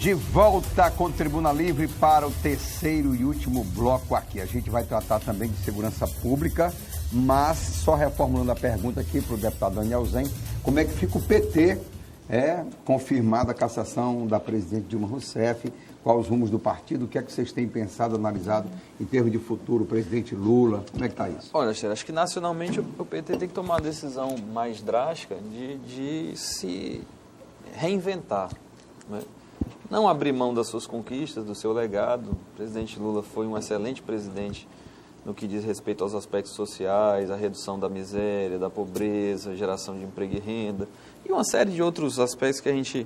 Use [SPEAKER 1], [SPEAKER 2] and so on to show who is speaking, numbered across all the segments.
[SPEAKER 1] De volta com Tribuna Livre para o terceiro e último bloco aqui. A gente vai tratar também de segurança pública, mas só reformulando a pergunta aqui para o deputado Daniel Zen, como é que fica o PT, confirmada a cassação da presidente Dilma Rousseff, quais os rumos do partido, o que é que vocês têm pensado, analisado em termos de futuro, o presidente Lula, como é que está isso?
[SPEAKER 2] Olha, Cheira, acho que nacionalmente o PT tem que tomar uma decisão mais drástica de se reinventar, né? Não abrir mão das suas conquistas, do seu legado. O presidente Lula foi um excelente presidente no que diz respeito aos aspectos sociais, a redução da miséria, da pobreza, geração de emprego e renda, e uma série de outros aspectos que a gente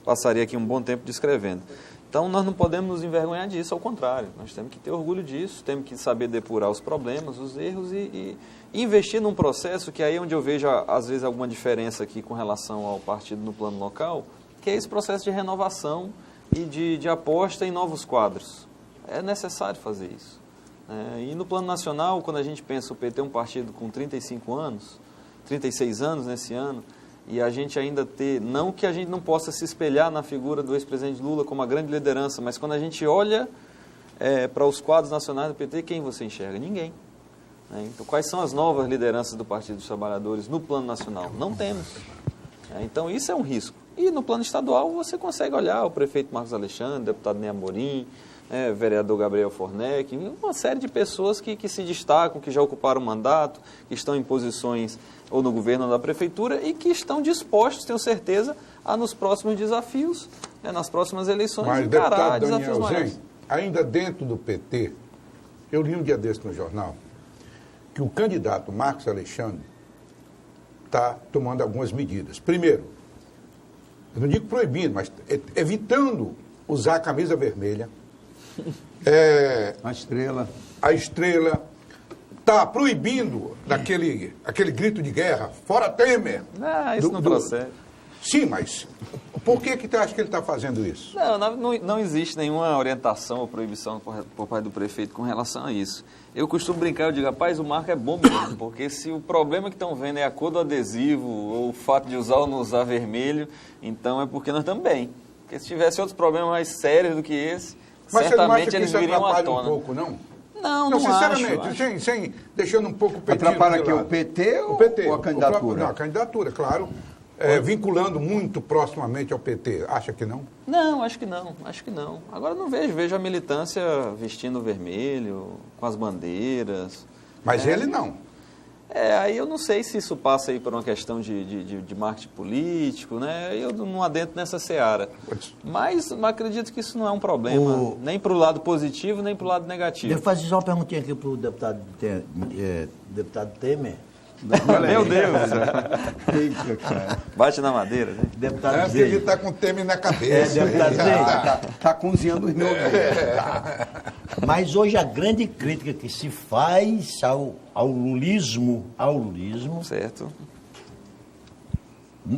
[SPEAKER 2] passaria aqui um bom tempo descrevendo. Então, nós não podemos nos envergonhar disso, ao contrário, nós temos que ter orgulho disso, temos que saber depurar os problemas, os erros e investir num processo que aí é onde eu vejo, às vezes, alguma diferença aqui com relação ao partido no plano local, que é esse processo de renovação e de aposta em novos quadros. É necessário fazer isso. E no plano nacional, quando a gente pensa o PT é um partido com 35 anos, 36 anos nesse ano, e a gente ainda ter, não que a gente não possa se espelhar na figura do ex-presidente Lula como uma grande liderança, mas quando a gente olha para os quadros nacionais do PT, quem você enxerga? Ninguém. Então, quais são as novas lideranças do Partido dos Trabalhadores no plano nacional? Não temos. Então, isso é um risco. E no plano estadual, você consegue olhar o prefeito Marcos Alexandre, o deputado Ney Amorim, vereador Gabriel Fornec, uma série de pessoas que se destacam, que já ocuparam mandato, que estão em posições ou no governo ou na prefeitura e que estão dispostos, tenho certeza, a nos próximos desafios, nas próximas eleições,
[SPEAKER 3] mas,
[SPEAKER 2] encarar
[SPEAKER 3] deputado
[SPEAKER 2] desafios
[SPEAKER 3] Daniel
[SPEAKER 2] maiores.
[SPEAKER 3] Zen, ainda dentro do PT, eu li um dia desse no jornal, que o candidato Marcos Alexandre está tomando algumas medidas. Primeiro, eu não digo proibindo, mas evitando usar a camisa vermelha. A estrela. Está proibindo aquele grito de guerra, fora Temer.
[SPEAKER 2] Isso não procede.
[SPEAKER 3] Sim, mas por que você acha que ele está fazendo isso?
[SPEAKER 2] Não existe nenhuma orientação ou proibição por parte do prefeito com relação a isso. Eu costumo brincar, eu digo, rapaz, o marco é bom mesmo, porque se o problema que estão vendo é a cor do adesivo ou o fato de usar ou não usar vermelho, então é porque nós estamos bem. Porque se tivesse outros problemas mais sérios do que esse,
[SPEAKER 3] mas
[SPEAKER 2] certamente
[SPEAKER 3] você não acha que
[SPEAKER 2] eles
[SPEAKER 3] isso
[SPEAKER 2] viriam à
[SPEAKER 3] atrapalha
[SPEAKER 2] tona.
[SPEAKER 3] um pouco, não?
[SPEAKER 2] Não
[SPEAKER 3] sinceramente,
[SPEAKER 2] acho.
[SPEAKER 3] deixando um pouco o PT
[SPEAKER 1] atrapalha aqui o PT ou a candidatura?
[SPEAKER 3] A candidatura, claro. Vinculando muito proximamente ao PT. Acha que não?
[SPEAKER 2] Não, acho que não. Agora não vejo a militância vestindo vermelho, com as bandeiras.
[SPEAKER 3] Mas ele não.
[SPEAKER 2] Aí eu não sei se isso passa aí por uma questão de marketing político, né? Eu não adentro nessa seara. Mas acredito que isso não é um problema, nem para o lado positivo, nem para o lado negativo.
[SPEAKER 4] Deixa eu fazer só uma perguntinha aqui para o deputado Temer.
[SPEAKER 2] Meu Deus! Bate na madeira, né?
[SPEAKER 4] Deputado
[SPEAKER 3] Parece que ele está com o Temer na cabeça.
[SPEAKER 1] Está cozinhando os meus.
[SPEAKER 4] Mas hoje a grande crítica que se faz ao lulismo,
[SPEAKER 2] certo.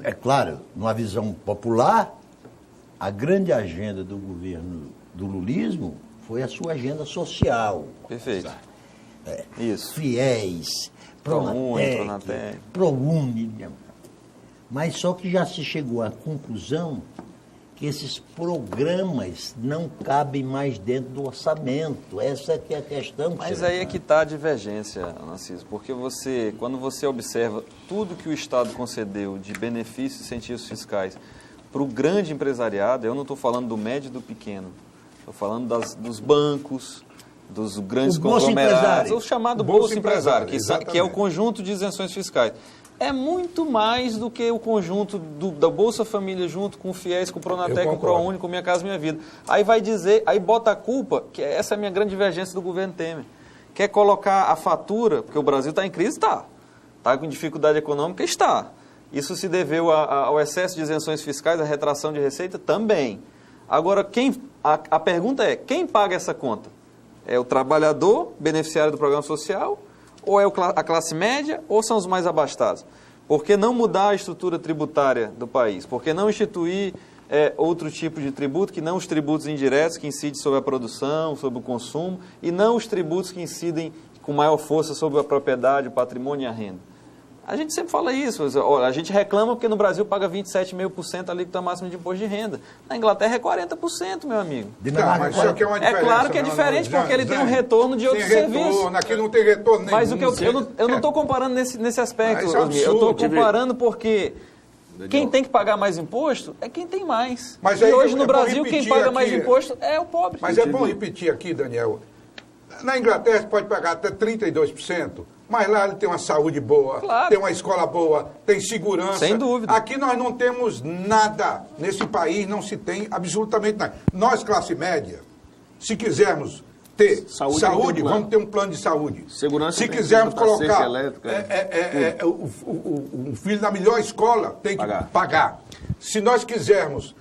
[SPEAKER 4] É claro, numa visão popular, a grande agenda do governo do lulismo foi a sua agenda social.
[SPEAKER 2] Perfeito. Isso.
[SPEAKER 4] Fiéis, Pronatec, ProUni. Mas só que já se chegou à conclusão que esses programas não cabem mais dentro do orçamento. Essa é que é a questão.
[SPEAKER 2] Mas aí é que está a divergência, Narciso, porque quando você observa tudo que o Estado concedeu de benefícios e incentivos fiscais para o grande empresariado, eu não estou falando do médio e do pequeno, estou falando dos bancos, dos grandes conglomerados, o chamado Bolsa Empresário, que é o conjunto de isenções fiscais. É muito mais do que o conjunto da Bolsa Família junto com o FIES, com o Pronatec, com o ProUni, com Minha Casa Minha Vida. Aí bota a culpa, que essa é a minha grande divergência do governo Temer. Quer colocar a fatura, porque o Brasil está em crise? Está com dificuldade econômica? Está. Isso se deveu ao excesso de isenções fiscais, à retração de receita? Também. Agora, a pergunta é, quem paga essa conta? É o trabalhador, beneficiário do programa social, ou é a classe média, ou são os mais abastados? Por que não mudar a estrutura tributária do país? Por que não instituir outro tipo de tributo, que não os tributos indiretos, que incidem sobre a produção, sobre o consumo, e não os tributos que incidem com maior força sobre a propriedade, o patrimônio e a renda? A gente sempre fala isso, a gente reclama porque no Brasil paga 27,5% a alíquota máxima de imposto de renda. Na Inglaterra é 40%, meu amigo.
[SPEAKER 3] Mas isso aqui é uma diferença.
[SPEAKER 2] É claro que é diferente porque ele tem um retorno de outros serviços.
[SPEAKER 3] Aqui não tem retorno nenhum.
[SPEAKER 2] Mas o que eu não estou comparando nesse aspecto,
[SPEAKER 3] é absurdo,
[SPEAKER 2] eu estou comparando porque quem tem que pagar mais imposto é quem tem mais.
[SPEAKER 3] Mas
[SPEAKER 2] e hoje no Brasil quem paga mais imposto é o pobre.
[SPEAKER 3] Mas é bom repetir aqui, Daniel. Na Inglaterra você pode pagar até 32%. Mas lá ele tem uma saúde boa,
[SPEAKER 2] claro,
[SPEAKER 3] tem uma escola boa, tem segurança.
[SPEAKER 2] Sem dúvida.
[SPEAKER 3] Aqui nós não temos nada. Nesse país não se tem absolutamente nada. Nós, classe média, se quisermos ter saúde vamos ter um plano de saúde.
[SPEAKER 5] Segurança.
[SPEAKER 3] Se quisermos colocar
[SPEAKER 5] elétrica,
[SPEAKER 3] um filho na melhor escola, tem que pagar. Se nós quisermos...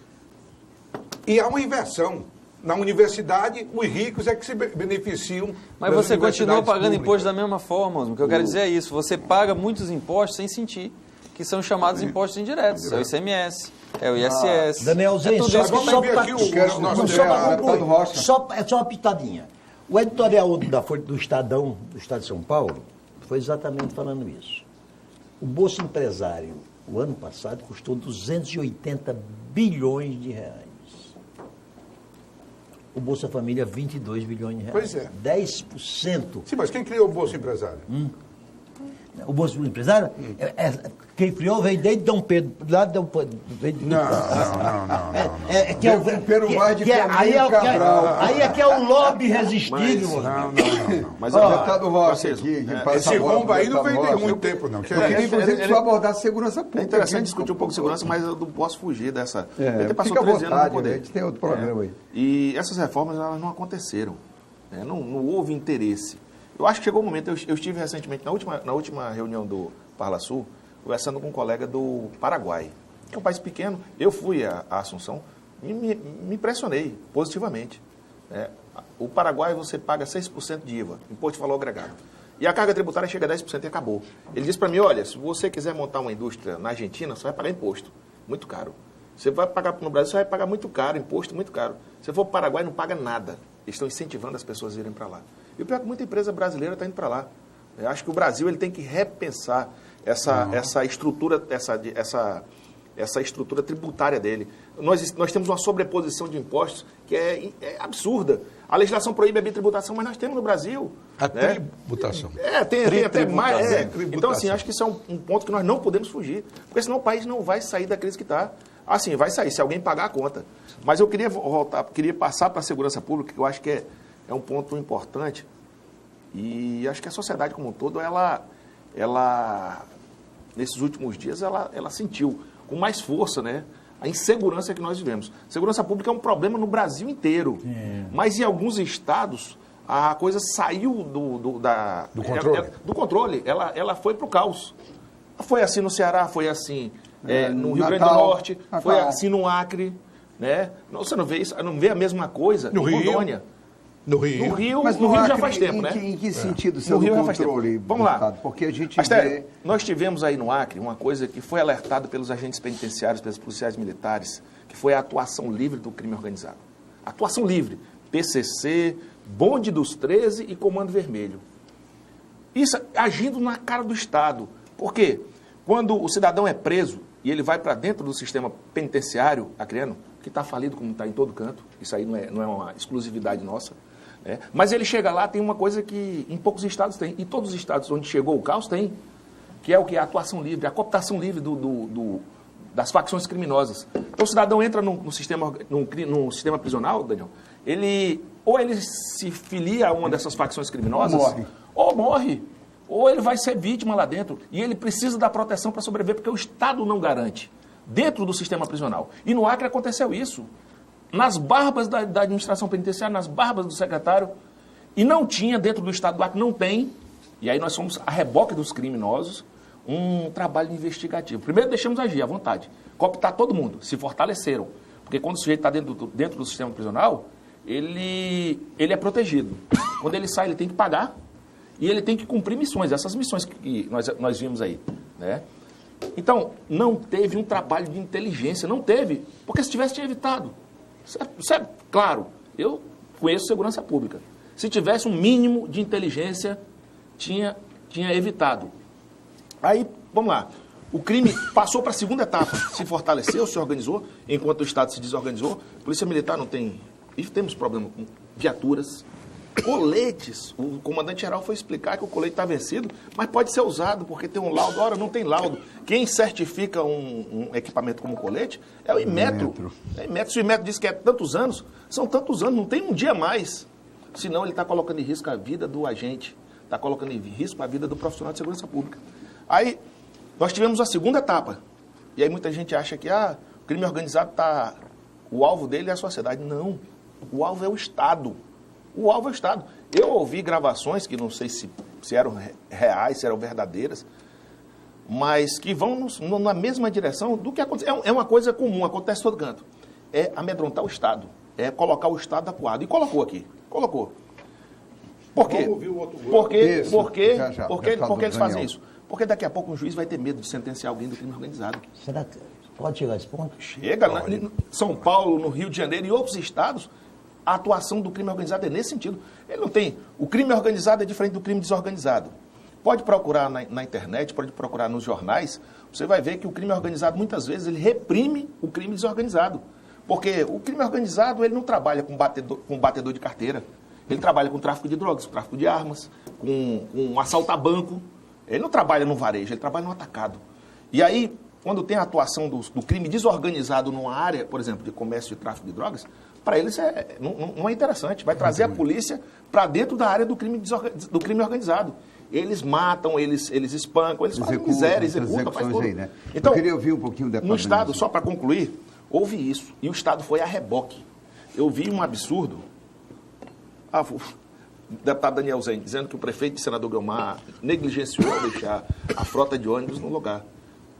[SPEAKER 3] E há uma inversão. Na universidade, os ricos é que se beneficiam.
[SPEAKER 2] Mas você continua pagando imposto da mesma forma. O que eu quero dizer é isso. Você paga muitos impostos sem sentir, que são chamados impostos indiretos. É o ICMS, é o ISS.
[SPEAKER 4] Danielzinho, só uma pitadinha. O editorial da Folha do Estadão, do Estado de São Paulo, foi exatamente falando isso. O Bolsa Empresário, o ano passado, custou 280 bilhões de reais. O Bolsa Família, 22 bilhões de reais.
[SPEAKER 3] Pois é.
[SPEAKER 4] 10%.
[SPEAKER 3] Sim, mas quem criou o Bolsa Empresário?
[SPEAKER 4] O Bolsa Empresário, quem criou veio desde Dom Pedro. Lá de Dom Pedro.
[SPEAKER 3] Não.
[SPEAKER 4] Aí é que é o lobby resistível.
[SPEAKER 3] Não.
[SPEAKER 1] Mas o deputado Rocha aqui...
[SPEAKER 3] Esse rombo aí não vem de muito tempo, não.
[SPEAKER 1] Eu queria, inclusive, só abordar a segurança pública.
[SPEAKER 5] É interessante discutir um pouco de segurança, mas eu não posso fugir dessa...
[SPEAKER 1] Ele passou 13 anos no poder. A gente tem outro problema aí.
[SPEAKER 5] E essas reformas, elas não aconteceram. Não houve interesse. Eu acho que chegou o momento, eu estive recentemente, na última reunião do Parla Sul, conversando com um colega do Paraguai, que é um país pequeno. Eu fui a Assunção e me impressionei positivamente. O Paraguai você paga 6% de IVA, Imposto de Valor Agregado. E a carga tributária chega a 10% e acabou. Ele disse para mim, olha, se você quiser montar uma indústria na Argentina, você vai pagar imposto, muito caro. Você vai pagar no Brasil, você vai pagar muito caro, imposto muito caro. Se for para o Paraguai, não paga nada. Eles estão incentivando as pessoas a irem para lá. E o pior é que muita empresa brasileira está indo para lá. Eu acho que o Brasil ele tem que repensar essa estrutura tributária dele. Nós temos uma sobreposição de impostos que é absurda. A legislação proíbe a bitributação, mas nós temos no Brasil.
[SPEAKER 3] A tributação.
[SPEAKER 5] Tem até mais. Então, assim, acho que isso é um ponto que nós não podemos fugir. Porque senão o país não vai sair da crise que está. Assim, vai sair, se alguém pagar a conta. Mas eu queria passar para a segurança pública, que eu acho que é um ponto importante. E acho que a sociedade como um todo, ela nesses últimos dias, ela sentiu com mais força, né, a insegurança que nós vivemos. Segurança pública é um problema no Brasil inteiro. Mas em alguns estados, a coisa saiu do
[SPEAKER 3] controle.
[SPEAKER 5] Do controle. Ela foi para o caos. Foi assim no Ceará, foi assim no Rio Grande do Norte, foi assim no Acre. Né? Você não vê isso, não vê a mesma coisa
[SPEAKER 3] no
[SPEAKER 5] em Rondônia.
[SPEAKER 3] No Rio.
[SPEAKER 1] Mas
[SPEAKER 5] no Rio
[SPEAKER 1] Acre,
[SPEAKER 5] já faz tempo, né?
[SPEAKER 1] Em que sentido seu controle?
[SPEAKER 5] Vamos lá.
[SPEAKER 1] Porque a gente
[SPEAKER 5] nós tivemos aí no Acre uma coisa que foi alertada pelos agentes penitenciários, pelos policiais militares, que foi a atuação livre do crime organizado. Atuação livre. PCC, Bonde dos 13 e Comando Vermelho. Isso agindo na cara do Estado. Por quê? Quando o cidadão é preso e ele vai para dentro do sistema penitenciário acreano, que está falido como está em todo canto, isso aí não é uma exclusividade nossa, né? Mas ele chega lá, tem uma coisa que em poucos estados tem, e todos os estados onde chegou o caos tem, que é o que? A atuação livre, a cooptação livre das facções criminosas. Então o cidadão entra no sistema prisional, Daniel, ou ele se filia a uma dessas facções criminosas, ou morre, ou ele vai ser vítima lá dentro, e ele precisa da proteção para sobreviver, porque o Estado não garante, dentro do sistema prisional. E no Acre aconteceu isso, nas barbas da administração penitenciária, nas barbas do secretário, e não tinha dentro do Estado do Acre, não tem, e aí nós somos a reboque dos criminosos, um trabalho investigativo. Primeiro deixamos agir à vontade, cooptar todo mundo, se fortaleceram, porque quando o sujeito está dentro do sistema prisional, ele é protegido. Quando ele sai, ele tem que pagar, e ele tem que cumprir missões, essas missões que nós vimos aí, né? Então, não teve um trabalho de inteligência, não teve, porque se tivesse, tinha evitado. Certo? Claro, eu conheço segurança pública. Se tivesse um mínimo de inteligência, tinha evitado. Aí vamos lá. O crime passou para a segunda etapa, se fortaleceu, se organizou, enquanto o Estado se desorganizou. Polícia Militar não tem... E temos problema com viaturas, coletes. O comandante-geral foi explicar que o colete está vencido, mas pode ser usado, porque tem um laudo. Ora, não tem laudo. Quem certifica um equipamento como colete é o Inmetro. Se o Inmetro diz que é tantos anos, são tantos anos, não tem um dia mais. Senão ele está colocando em risco a vida do agente, está colocando em risco a vida do profissional de segurança pública. Aí, nós tivemos a segunda etapa. E aí muita gente acha que o crime organizado está... O alvo dele é a sociedade. Não. O alvo é o Estado. O alvo é o Estado. Eu ouvi gravações que não sei se eram reais, se eram verdadeiras, mas que vão na mesma direção do que acontece. É uma coisa comum, acontece todo canto. É amedrontar o Estado. É colocar o Estado acuado. E colocou aqui. Colocou. Por quê? Porque eles fazem isso? Porque daqui a pouco um juiz vai ter medo de sentenciar alguém do crime organizado.
[SPEAKER 4] Será que pode chegar a esse ponto?
[SPEAKER 5] Chega. Em São Paulo, no Rio de Janeiro e outros estados, a atuação do crime organizado é nesse sentido. Ele não tem... O crime organizado é diferente do crime desorganizado. Pode procurar na internet, pode procurar nos jornais, você vai ver que o crime organizado, muitas vezes, ele reprime o crime desorganizado. Porque o crime organizado, ele não trabalha com batedor de carteira. Ele trabalha com tráfico de drogas, com tráfico de armas, com assalto a banco. Ele não trabalha no varejo, ele trabalha no atacado. E aí, quando tem a atuação do crime desorganizado numa área, por exemplo, de comércio de tráfico de drogas, para eles não é interessante. Vai trazer a polícia para dentro da área do crime organizado. Eles matam, eles espancam, eles fazem miséria, executam, faz tudo.
[SPEAKER 1] Aí, né?
[SPEAKER 5] Então,
[SPEAKER 1] eu queria ouvir um pouquinho da
[SPEAKER 5] no Estado, só para concluir, houve isso. E o Estado foi a reboque. Eu vi um absurdo. O deputado Daniel Zen dizendo que o prefeito de Senador Guiomar negligenciou ao deixar a frota de ônibus no lugar.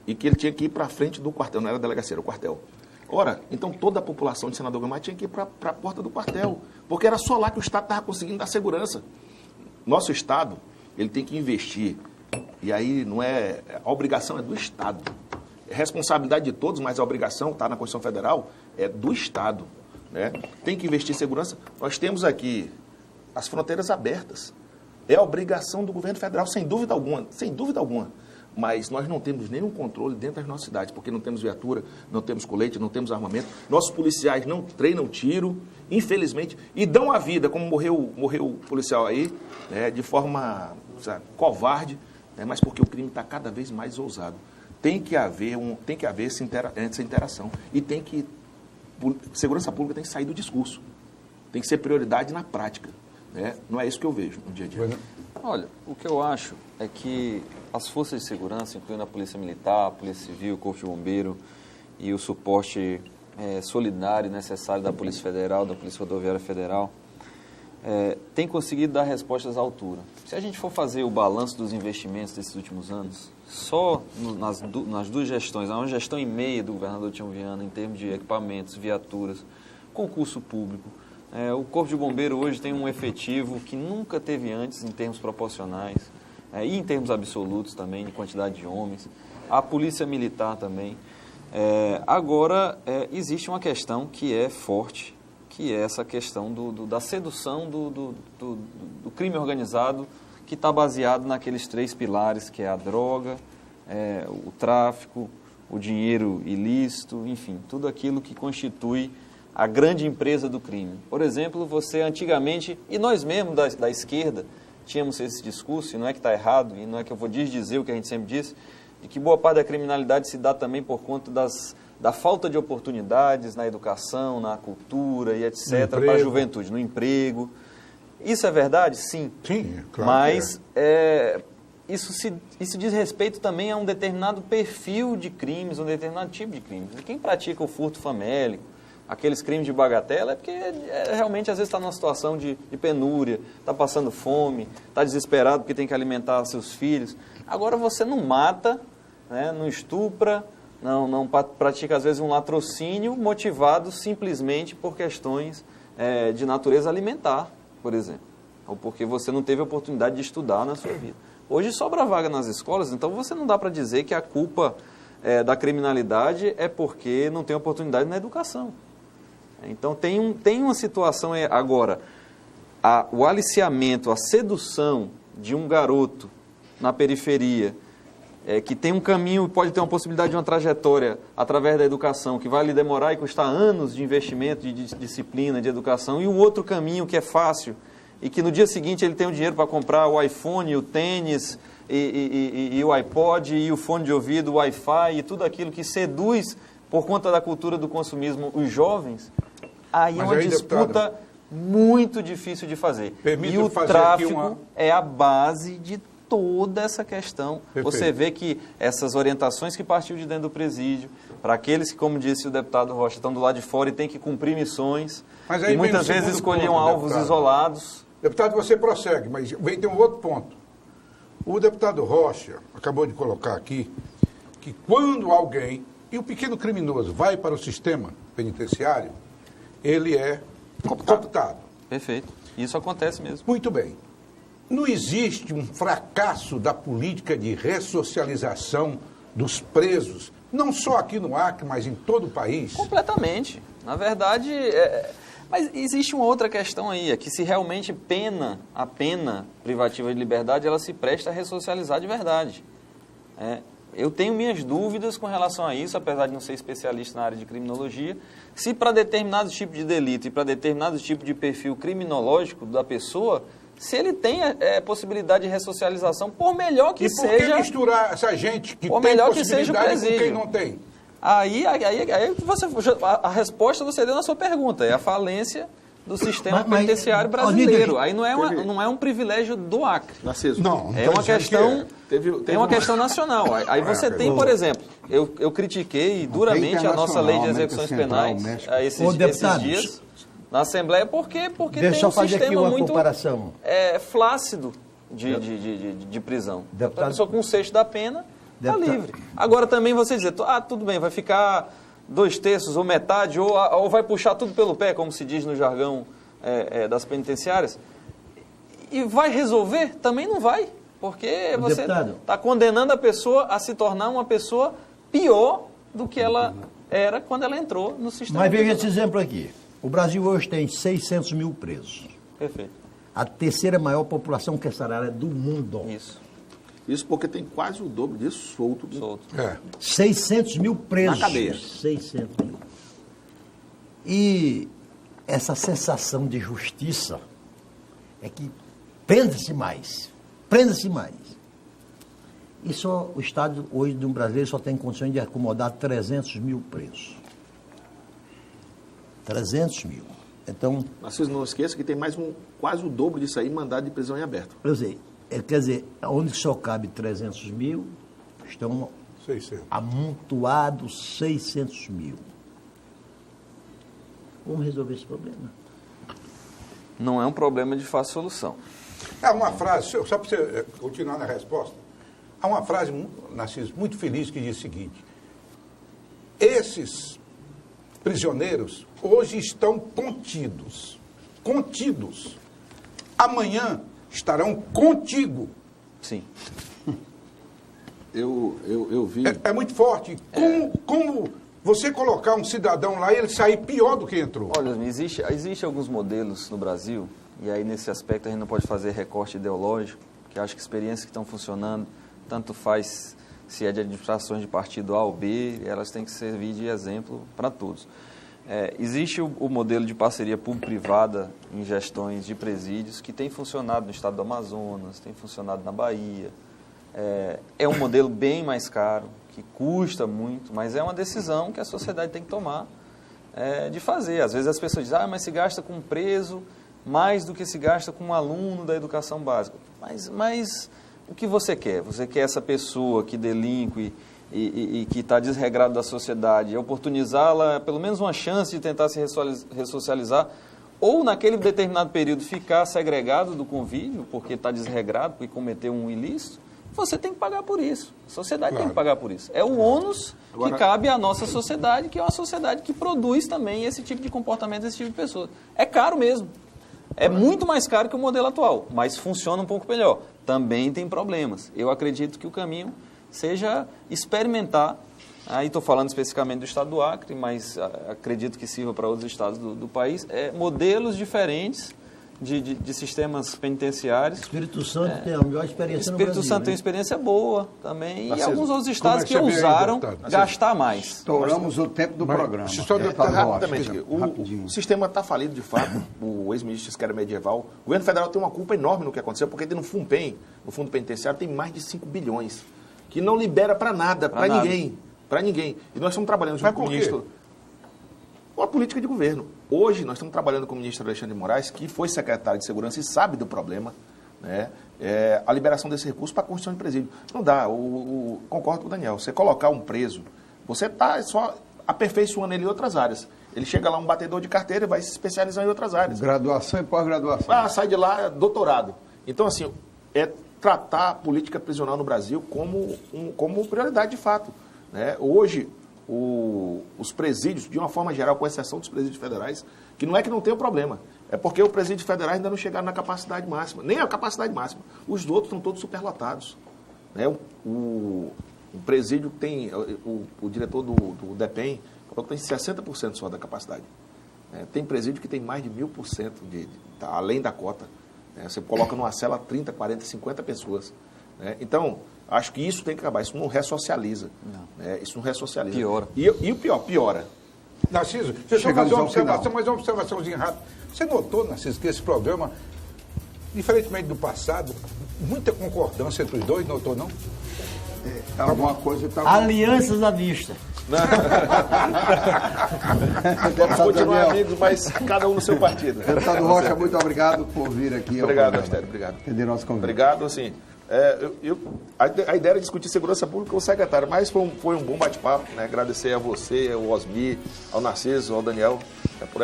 [SPEAKER 5] E que ele tinha que ir para a frente do quartel, não era a delegacia, era o quartel. Ora, então toda a população de Senador Guiomar tinha que ir para a porta do quartel, porque era só lá que o Estado estava conseguindo dar segurança. Nosso Estado, ele tem que investir, e aí não é... A obrigação é do Estado. É responsabilidade de todos, mas a obrigação, está na Constituição Federal, é do Estado. Né? Tem que investir em segurança. Nós temos aqui as fronteiras abertas. É a obrigação do governo federal, sem dúvida alguma, sem dúvida alguma. Mas nós não temos nenhum controle dentro das nossas cidades, porque não temos viatura, não temos colete, não temos armamento. Nossos policiais não treinam tiro, infelizmente, e dão a vida, como morreu o policial aí, né, de forma covarde, né, mas porque o crime está cada vez mais ousado. Tem que haver essa interação. E segurança pública tem que sair do discurso. Tem que ser prioridade na prática. Né? Não é isso que eu vejo no dia a dia.
[SPEAKER 2] Olha, o que eu acho é que as forças de segurança, incluindo a Polícia Militar, a Polícia Civil, o Corpo de Bombeiro e o suporte solidário necessário da Polícia Federal, da Polícia Rodoviária Federal, tem conseguido dar respostas à altura. Se a gente for fazer o balanço dos investimentos desses últimos anos, só nas duas gestões, há uma gestão e meia do governador Tião Viana em termos de equipamentos, viaturas, concurso público. O Corpo de Bombeiro hoje tem um efetivo que nunca teve antes em termos proporcionais e em termos absolutos também, de quantidade de homens. A Polícia Militar também. Agora, existe uma questão que é forte, que é essa questão da sedução do crime organizado, que está baseado naqueles 3 pilares, que é a droga, o tráfico, o dinheiro ilícito, enfim, tudo aquilo que constitui a grande empresa do crime. Por exemplo, você antigamente, e nós mesmos da esquerda, tínhamos esse discurso, e não é que está errado, e não é que eu vou desdizer o que a gente sempre disse, de que boa parte da criminalidade se dá também por conta da falta de oportunidades na educação, na cultura e etc. para a juventude, no emprego. Isso é verdade? Sim.
[SPEAKER 3] Sim, claro.
[SPEAKER 2] Mas isso diz respeito também a um determinado perfil de crimes, um determinado tipo de crimes. Quem pratica o furto famélico, aqueles crimes de bagatela, é porque realmente às vezes está numa situação de penúria, está passando fome, está desesperado porque tem que alimentar seus filhos. Agora você não mata, né, não estupra, não pratica às vezes um latrocínio motivado simplesmente por questões de natureza alimentar, por exemplo, ou porque você não teve oportunidade de estudar na sua vida. Hoje sobra vaga nas escolas, então você não dá para dizer que a culpa da criminalidade é porque não tem oportunidade na educação. Então tem uma situação agora, o aliciamento, a sedução de um garoto na periferia, que tem um caminho, pode ter uma possibilidade de uma trajetória através da educação, que vai lhe demorar e custar anos de investimento, de disciplina, de educação, e um outro caminho que é fácil, e que no dia seguinte ele tem o dinheiro para comprar o iPhone, o tênis, e o iPod, e o fone de ouvido, o Wi-Fi, e tudo aquilo que seduz, por conta da cultura do consumismo, os jovens, aí é uma disputa muito difícil de fazer. E o tráfico é a base de toda essa questão. Perfeito. Você vê que essas orientações que partiu de dentro do presídio, para aqueles que, como disse o deputado Rocha, estão do lado de fora e têm que cumprir missões, e muitas vezes escolhiam alvos isolados.
[SPEAKER 3] Deputado, você prossegue, mas tem um outro ponto. O deputado Rocha acabou de colocar aqui que quando alguém, e o pequeno criminoso, vai para o sistema penitenciário, ele é cooptado.
[SPEAKER 2] Perfeito. Isso acontece mesmo.
[SPEAKER 3] Muito bem. Não existe um fracasso da política de ressocialização dos presos, não só aqui no Acre, mas em todo o país?
[SPEAKER 2] Completamente. Na verdade, mas existe uma outra questão aí, é que se realmente a pena privativa de liberdade, ela se presta a ressocializar de verdade. Eu tenho minhas dúvidas com relação a isso, apesar de não ser especialista na área de criminologia, se para determinados tipos de delito e para determinados tipos de perfil criminológico da pessoa, se ele tem possibilidade de ressocialização, por melhor que seja...
[SPEAKER 3] E por que misturar essa gente que tem possibilidade com quem não tem?
[SPEAKER 2] Aí a resposta você deu na sua pergunta, é a falência do sistema penitenciário brasileiro. Aí não é um privilégio do Acre.
[SPEAKER 3] Não,
[SPEAKER 2] é uma questão... É uma questão nacional. Aí você tem, por exemplo, eu critiquei duramente a nossa lei de execuções penais esses dias na Assembleia, porque tem um sistema muito flácido de prisão. A pessoa com um sexto da pena está livre. Agora também você dizer, tudo bem, vai ficar 2/3 ou metade, ou vai puxar tudo pelo pé, como se diz no jargão das penitenciárias, e vai resolver? Também não vai. Porque você está condenando a pessoa a se tornar uma pessoa pior do que ela era quando ela entrou no sistema.
[SPEAKER 4] Mas veja esse exemplo aqui. O Brasil hoje tem 600 mil presos.
[SPEAKER 2] Perfeito.
[SPEAKER 4] A terceira maior população carcerária do mundo.
[SPEAKER 5] Isso porque tem quase o dobro disso solto.
[SPEAKER 4] 600 mil presos.
[SPEAKER 5] Na cadeia.
[SPEAKER 4] 600 mil. E essa sensação de justiça é que prenda-se mais. E só o Estado, hoje, de um brasileiro, só tem condições de acomodar 300 mil presos. 300 mil. Então...
[SPEAKER 5] Mas vocês não esqueçam que tem mais quase o dobro disso aí, mandado de prisão em aberto.
[SPEAKER 4] Quer dizer, onde só cabe 300 mil, estão
[SPEAKER 3] 600.
[SPEAKER 4] Amontoados 600 mil. Vamos resolver esse problema.
[SPEAKER 2] Não é um problema de fácil solução.
[SPEAKER 3] Há uma frase, só para você continuar na resposta, há uma frase, Narciso, muito feliz que diz o seguinte: esses prisioneiros hoje estão contidos. Amanhã estarão contigo.
[SPEAKER 2] Sim.
[SPEAKER 5] Eu vi...
[SPEAKER 3] É muito forte. Como você colocar um cidadão lá e ele sair pior do que entrou?
[SPEAKER 2] Olha, existe alguns modelos no Brasil, e aí nesse aspecto a gente não pode fazer recorte ideológico, que acho que experiências que estão funcionando, tanto faz se é de administrações de partido A ou B, elas têm que servir de exemplo para todos. Existe o modelo de parceria público-privada em gestões de presídios que tem funcionado no estado do Amazonas, tem funcionado na Bahia. É um modelo bem mais caro, que custa muito, mas é uma decisão que a sociedade tem que tomar de fazer. Às vezes as pessoas dizem, mas se gasta com um preso mais do que se gasta com um aluno da educação básica. Mas o que você quer? Você quer essa pessoa que delinque e que está desregrado da sociedade, oportunizá-la, pelo menos uma chance de tentar se ressocializar, ou naquele determinado período ficar segregado do convívio, porque está desregrado, porque cometeu um ilícito, você tem que pagar por isso. A sociedade tem que pagar por isso. É o ônus que cabe à nossa sociedade, que é uma sociedade que produz também esse tipo de comportamento, esse tipo de pessoa. É caro mesmo. É muito mais caro que o modelo atual, mas funciona um pouco melhor. Também tem problemas. Eu acredito que o caminho seja experimentar, aí estou falando especificamente do estado do Acre, mas acredito que sirva para outros estados do país, modelos diferentes de sistemas penitenciários.
[SPEAKER 4] Espírito Santo tem a melhor experiência no Brasil.
[SPEAKER 2] Espírito Santo tem
[SPEAKER 4] né?
[SPEAKER 2] experiência boa também.
[SPEAKER 5] Narciso,
[SPEAKER 2] e alguns outros estados
[SPEAKER 3] é
[SPEAKER 2] que
[SPEAKER 3] que você vê aí,
[SPEAKER 2] ousaram
[SPEAKER 3] deputado?
[SPEAKER 2] gastar mais.
[SPEAKER 1] Estouramos o tempo do programa.
[SPEAKER 3] se só
[SPEAKER 1] Deputado
[SPEAKER 5] Rapidamente,
[SPEAKER 1] Rocha, rapidinho.
[SPEAKER 5] o sistema está falido de fato. O ex-ministro disse que era medieval. O governo federal tem uma culpa enorme no que aconteceu, porque no FUNPEN, no Fundo Penitenciário, tem mais de 5 bilhões, que não libera para nada, para ninguém. Para ninguém. E nós estamos trabalhando junto com o ministro. Uma política de governo. Hoje nós estamos trabalhando com o ministro Alexandre de Moraes, que foi secretário de Segurança e sabe do problema, né? A liberação desse recurso para a construção de presídio. Não dá, concordo com o Daniel, você colocar um preso, você está só aperfeiçoando ele em outras áreas. Ele chega lá, um batedor de carteira, e vai se especializar em outras áreas.
[SPEAKER 1] Graduação e pós-graduação.
[SPEAKER 5] Sai de lá, doutorado. Então, assim, tratar a política prisional no Brasil como prioridade de fato, né? Hoje, os presídios, de uma forma geral, com exceção dos presídios federais, que não é que não tem o problema, é porque os presídios federais ainda não chegaram na capacidade máxima, nem a capacidade máxima. Os outros estão todos superlotados, né? O presídio tem, o diretor do DEPEN falou que tem 60% só da capacidade. Tem presídio que tem mais de 1000%, além da cota. Você coloca numa cela 30, 40, 50 pessoas. Então, acho que isso tem que acabar. Isso não ressocializa. Isso não ressocializa.
[SPEAKER 2] Piora.
[SPEAKER 5] E o pior, piora.
[SPEAKER 3] Narciso, deixa eu fazer uma observação, mas uma observaçãozinha rápida. Você notou, Narciso, que esse programa, diferentemente do passado, muita concordância entre os dois, notou, não?
[SPEAKER 1] Alguma coisa está...
[SPEAKER 4] Alianças à vista.
[SPEAKER 5] Vamos continuar amigos, mas cada um no seu partido.
[SPEAKER 1] Deputado Rocha, muito obrigado por vir aqui.
[SPEAKER 5] Obrigado, Astério, obrigado.
[SPEAKER 1] Entender nosso convite.
[SPEAKER 5] Obrigado, assim. A ideia era discutir segurança pública com o secretário, mas foi um bom bate-papo, né? Agradecer a você, ao Osmi, ao Narciso, ao Daniel, por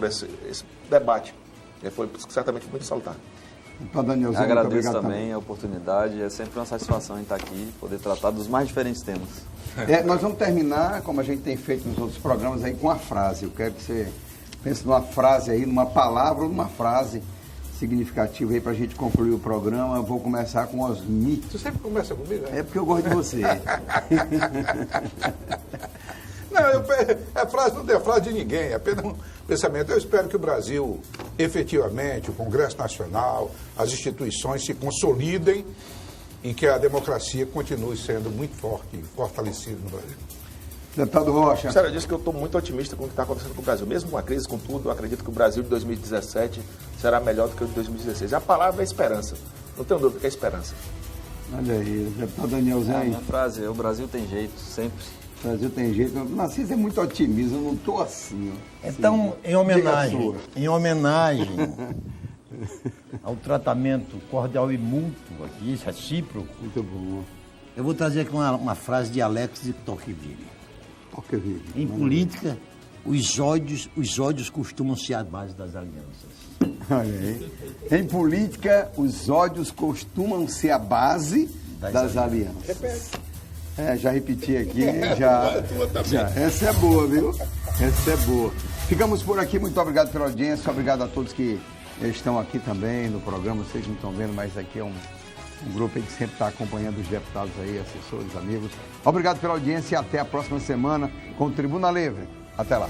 [SPEAKER 5] esse debate. Foi certamente muito salutar.
[SPEAKER 1] Danielzinho,
[SPEAKER 2] agradeço também a oportunidade, é sempre uma satisfação em estar aqui, poder tratar dos mais diferentes temas.
[SPEAKER 1] Nós vamos terminar, como a gente tem feito nos outros programas, aí com a frase. Eu quero que você pense numa frase aí, numa palavra ou numa frase significativa aí para a gente concluir o programa. Eu vou começar com Osmi.
[SPEAKER 3] Você sempre começa comigo, né?
[SPEAKER 1] É porque eu gosto de você.
[SPEAKER 3] Não, a frase não é frase de ninguém, é apenas um pensamento. Eu espero que o Brasil, efetivamente, o Congresso Nacional, as instituições se consolidem e que a democracia continue sendo muito forte e fortalecida no Brasil.
[SPEAKER 1] Deputado Rocha.
[SPEAKER 5] Sério, eu disse que eu estou muito otimista com o que está acontecendo com o Brasil. Mesmo com a crise, com tudo, eu acredito que o Brasil de 2017 será melhor do que o de 2016. A palavra é esperança. Não tenho dúvida que é esperança.
[SPEAKER 1] Olha aí, deputado Danielzinho.
[SPEAKER 2] A minha frase é: o Brasil tem jeito, sempre.
[SPEAKER 1] O Brasil tem jeito. Narciso é muito otimista, eu não estou assim. Ó.
[SPEAKER 4] Então, em homenagem ao tratamento cordial e mútuo aqui, recíproco,
[SPEAKER 1] Muito bom.
[SPEAKER 4] eu vou trazer aqui uma frase de Alex de Tocqueville.
[SPEAKER 1] Tocqueville.
[SPEAKER 4] Em política, os ódios costumam ser a base das alianças.
[SPEAKER 1] Olha aí. Em política, os ódios costumam ser a base das alianças.
[SPEAKER 3] Repete.
[SPEAKER 1] Já repeti aqui, já. Essa é boa, viu? Essa é boa. Ficamos por aqui, muito obrigado pela audiência, obrigado a todos que estão aqui também no programa. Vocês não estão vendo, mas aqui é um grupo aí que sempre está acompanhando os deputados aí, assessores, amigos. Obrigado pela audiência e até a próxima semana com o Tribuna Livre. Até lá.